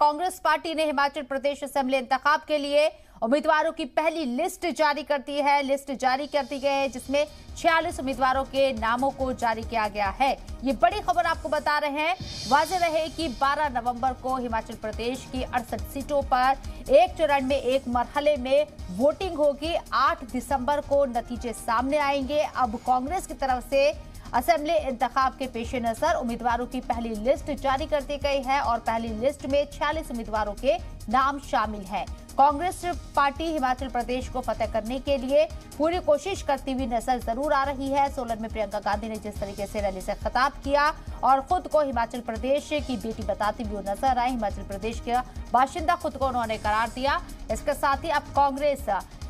Congress party ने Himachal Pradesh assembly इंतखाब के लिए उम्मीदवारों की पहली लिस्ट जारी करती है। लिस्ट जारी करती गई है जिसमें 46 उम्मीदवारों के नामों को जारी किया गया है। ये बड़ी खबर आपको बता रहे हैं। वाज़ेह रहे कि 12 नवंबर को हिमाचल प्रदेश की 68 सीटों पर एक चरण में एक मरहले में वोटिंग होगी। 8 दिसंबर को नतीजे सामने आएंगे। अब कांग्रेस की तरफ से असेंबली इंतखाब के पेश नजर उम्मीदवारों की पहली लिस्ट जारी कर दी गई है और पहली लिस्ट में 46 उम्मीदवारों के नाम शामिल हैं। कांग्रेस पार्टी हिमाचल प्रदेश को फतेह करने के लिए पूरी कोशिश करती हुई नजर जरूर आ रही है। सोलन में प्रियंका गांधी ने जिस तरीके से रैली से खिताब किया और खुद को हिमाचल प्रदेश की बेटी बताती हुई नजर आई। हिमाचल प्रदेश के बाशिंदा खुद को उन्होंने करार दिया। इसके साथ ही अब कांग्रेस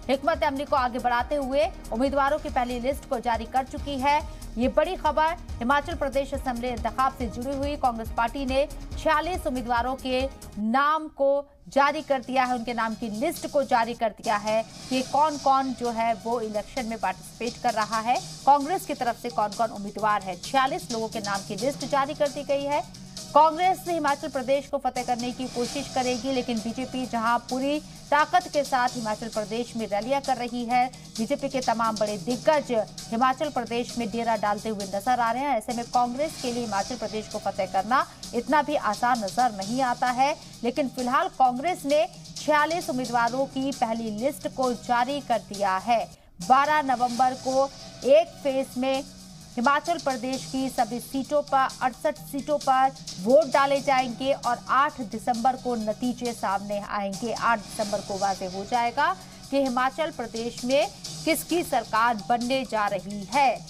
हिकमत अमली को आगे बढ़ाते हुए उम्मीदवारों की पहली लिस्ट को जारी कर चुकी है। ये बड़ी खबर हिमाचल प्रदेश असेंबली इंतखाब से जुड़ी हुई। कांग्रेस पार्टी ने 46 उम्मीदवारों के नाम को जारी कर दिया है, उनके नाम की लिस्ट को जारी कर दिया है कि कौन कौन जो है वो इलेक्शन में पार्टिसिपेट कर रहा है। कांग्रेस की तरफ से कौन कौन उम्मीदवार है, 46 लोगों के नाम की लिस्ट जारी कर दी गई है। कांग्रेस हिमाचल प्रदेश को फतेह करने की कोशिश करेगी, लेकिन बीजेपी जहां पूरी ताकत के साथ हिमाचल प्रदेश में रैलियां कर रही है, बीजेपी के तमाम बड़े दिग्गज हिमाचल प्रदेश में डेरा डालते हुए नजर आ रहे हैं। ऐसे में कांग्रेस के लिए हिमाचल प्रदेश को फतेह करना इतना भी आसान नजर नहीं आता है। लेकिन फिलहाल कांग्रेस ने 46 उम्मीदवारों की पहली लिस्ट को जारी कर दिया है। 12 नवंबर को एक फेज में हिमाचल प्रदेश की सभी सीटों पर 68 सीटों पर वोट डाले जाएंगे और 8 दिसंबर को नतीजे सामने आएंगे। 8 दिसंबर को वाज़ेह हो जाएगा कि हिमाचल प्रदेश में किसकी सरकार बनने जा रही है।